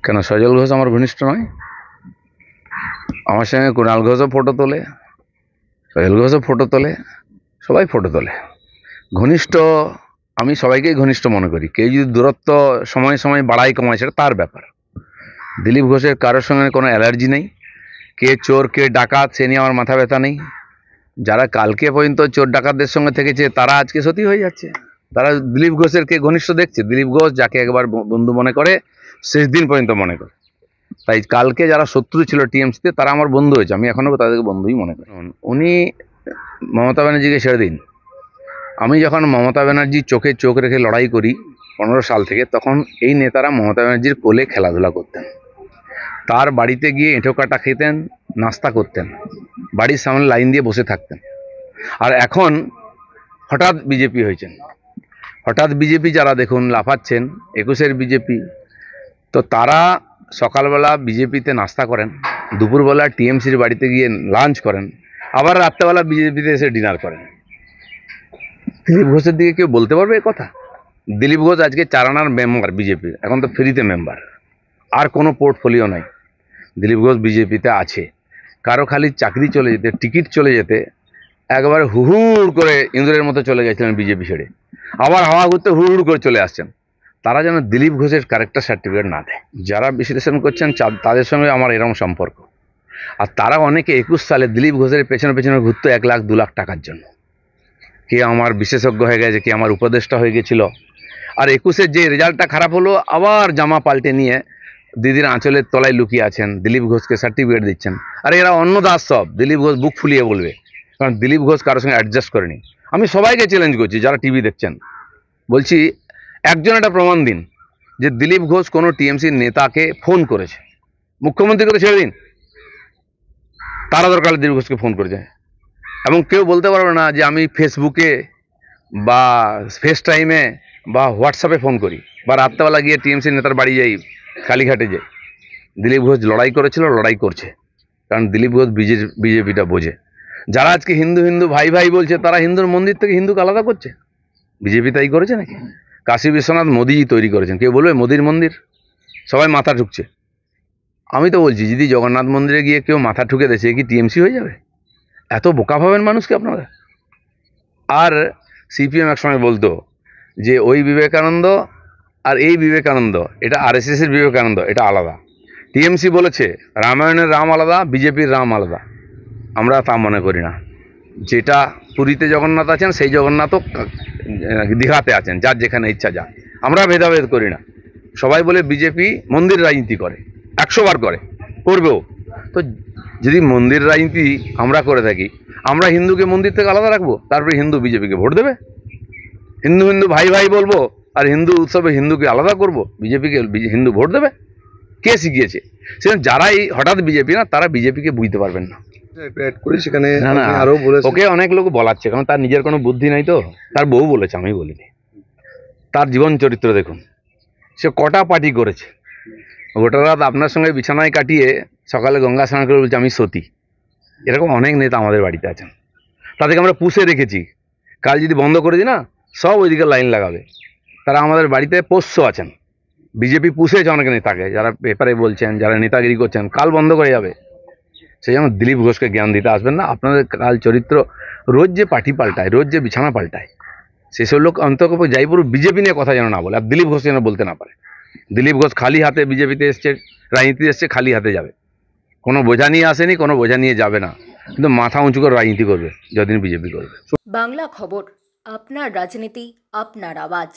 কেন সজল ঘোষ আমার ঘনিষ্ঠ নয়? আমার সঙ্গে কুণাল ঘোষও ফটো তোলে, সজল ঘোষও ফটো তোলে, সবাই ফটো তোলে। ঘনিষ্ঠ আমি সবাইকেই ঘনিষ্ঠ মনে করি। কেউ যদি দূরত্ব সময় সময় বাড়াই কমায় সেটা তার ব্যাপার। দিলীপ ঘোষের কারোর সঙ্গে কোনো অ্যালার্জি নেই। কে চোর কে ডাকাত সে নিয়ে আমার মাথা ব্যথা নেই। যারা কালকে পর্যন্ত চোর ডাকাতদের সঙ্গে থেকেছে তারা আজকে সতী হয়ে যাচ্ছে। তারা দিলীপ ঘোষের কে ঘনিষ্ঠ দেখছে। দিলীপ ঘোষ যাকে একবার বন্ধু মনে করে শেষ দিন পর্যন্ত মনে করে। তাই কালকে যারা শত্রু ছিল টিএমসিতে তারা আমার বন্ধু হয়েছে, আমি এখনো তাদেরকে বন্ধুই মনে করি। উনি মমতা ব্যানার্জিকে ছেড়ে দিন। আমি যখন মমতা ব্যানার্জির চোখে চোখ রেখে লড়াই করি 15 সাল থেকে, তখন এই নেতারা মমতা ব্যানার্জির কোলে খেলাধুলা করতেন, তার বাড়িতে গিয়ে এঁঠো কাটা খেতেন, নাস্তা করতেন, বাড়ির সামনে লাইন দিয়ে বসে থাকতেন। আর এখন হঠাৎ বিজেপি হয়েছেন। হঠাৎ বিজেপি যারা দেখুন লাফাচ্ছেন, 21-এর বিজেপি, তো তারা সকালবেলা বিজেপিতে নাস্তা করেন, দুপুরবেলা টিএমসির বাড়িতে গিয়ে লাঞ্চ করেন, আবার রাত্রেবেলা বিজেপিতে এসে ডিনার করেন। দিলীপ ঘোষের দিকে কেউ বলতে পারবে এ কথা? দিলীপ ঘোষ আজকে 4 আনার মেম্বার বিজেপির, এখন তো ফ্রিতে মেম্বার, আর কোনো পোর্টফোলিও নাই। দিলীপ ঘোষ বিজেপিতে আছে। কারো খালি চাকরি চলে যেতে, টিকিট চলে যেতে একবারে হুড় করে ইঁদুরের মতো চলে গেছিলেন বিজেপি ছেড়ে, আবার হাওয়া ঘুরতে হুড় করে চলে আসছেন। তারা যেন দিলীপ ঘোষের ক্যারেক্টার সার্টিফিকেট না দেয়। যারা বিশ্লেষণ করছেন তাদের সঙ্গে আমার এরকম সম্পর্ক। আর তারা অনেকে 21 সালে দিলীপ ঘোষের পেছনে পেছনে ঘুরতো 1 লাখ 2 লাখ টাকার জন্য। কে আমার বিশেষজ্ঞ হয়ে গেছে, কে আমার উপদেষ্টা হয়ে গেছিল। আর 21-এর যে রেজাল্টটা খারাপ হলো, আবার জামা পাল্টে নিয়ে দিদির আঁচলের তলায় লুকিয়ে আছেন, দিলীপ ঘোষকে সার্টিফিকেট দিচ্ছেন। আর এরা অন্য দাস সব, দিলীপ ঘোষ বুক ফুলিয়ে বলবে, কারণ দিলীপ ঘোষ কারোর সঙ্গে অ্যাডজাস্ট করেনি। আমি সবাইকে চ্যালেঞ্জ করছি যারা টিভি দেখছেন, বলছি একজন একটা প্রমাণ দিন যে দিলীপ ঘোষ কোনো টিএমসির নেতাকে ফোন করেছে। মুখ্যমন্ত্রী করে ছেড়ে দিন, তারা দরকার দিলীপ ঘোষকে ফোন করেছে। এবং কেউ বলতে পারবে না যে আমি ফেসবুকে বা ফেস টাইমে বা হোয়াটসঅ্যাপে ফোন করি, বা রাত্রেবেলা গিয়ে টিএমসির নেতার বাড়ি যাই, কালীঘাটে যাই। দিলীপ ঘোষ লড়াই করেছিল, লড়াই করছে, কারণ দিলীপ ঘোষ বিজেপিটা বোঝে। যারা আজকে হিন্দু হিন্দু ভাই ভাই বলছে, তারা হিন্দুর মন্দির থেকে হিন্দুকে আলাদা করছে। বিজেপি তাই করেছে নাকি? কাশী বিশ্বনাথ মোদিজি তৈরি করেছেন। কেউ বলবে মোদির মন্দির, সবাই মাথা ঠুকছে। আমি তো বলছি যদি জগন্নাথ মন্দিরে গিয়ে কেউ মাথা ঠুকে দেয়, সে কি টিএমসি হয়ে যাবে? এত বোকা ভাবেন মানুষকে আপনারা। আর সিপিএম একসময় বলতো যে ওই বিবেকানন্দ আর এই বিবেকানন্দ, এটা আরএসএসের বিবেকানন্দ, এটা আলাদা। টিএমসি বলেছে রামায়ণের রাম আলাদা, বিজেপির রাম আলাদা। আমরা তা মনে করি না। যেটা পুরীতে জগন্নাথ আছেন সেই জগন্নাথও দীঘাতে আছেন, যার যেখানে ইচ্ছা যা। আমরা ভেদাভেদ করি না। সবাই বলে বিজেপি মন্দির রাজনীতি করে, 100 বার করে, করবেও। তো যদি মন্দির রাজনীতি আমরা করে থাকি, আমরা হিন্দুকে মন্দির থেকে আলাদা রাখবো, তারপরে হিন্দু বিজেপিকে ভোট দেবে? হিন্দু হিন্দু ভাই ভাই বলবো আর হিন্দু উৎসবে হিন্দুকে আলাদা করব, বিজেপিকে হিন্দু ভোট দেবে? কে শিখিয়েছে? সেখানে যারাই হঠাৎ বিজেপি না, তারা বিজেপিকে বুঝতে পারবেন না। সেখানে আরো ওকে অনেক লোক বলাচ্ছে, কারণ তার নিজের কোনো বুদ্ধি নাই। তো তার বউ বলেছে, আমি বলিনি। তার জীবন চরিত্র দেখুন, সে কটা পার্টি করেছে। গোটা রাত আপনার সঙ্গে বিছানায় কাটিয়ে সকালে গঙ্গা স্নান করে বলছে আমি সতী। এরকম অনেক নেতা আমাদের বাড়িতে আছেন, তাদেরকে আমরা পুষে রেখেছি। কাল যদি বন্ধ করে দিই না, সব ওইদিকে লাইন লাগাবে। তারা আমাদের বাড়িতে পোষ্য আছেন। বিজেপি পুষেছে অনেক নেতাকে, যারা পেপারে বলছেন, যারা নেতাগিরি করছেন, কাল বন্ধ করে যাবে। সেই জন্য দিলীপ ঘোষকে জ্ঞান দিতে আসবেন না। আপনাদের কাল চরিত্র, রোজ যে পার্টি পাল্টায়, রোজ যে বিছানা পাল্টায়, সেসব লোক অন্তত যাই পুরো বিজেপি নিয়ে কথা যেন না বলে, আর দিলীপ ঘোষ যেন বলতে না পারে। দিলীপ ঘোষ খালি হাতে বিজেপিতে এসছে, রাজনীতিতে এসছে, খালি হাতে যাবে। কোনো বোঝা নিয়ে আসেনি, কোনো বোঝা নিয়ে যাবে না, কিন্তু মাথা উঁচু করে রাজনীতি করবে যতদিন বিজেপি করবে। বাংলা খবর, আপনার রাজনীতি, আপনার আওয়াজ।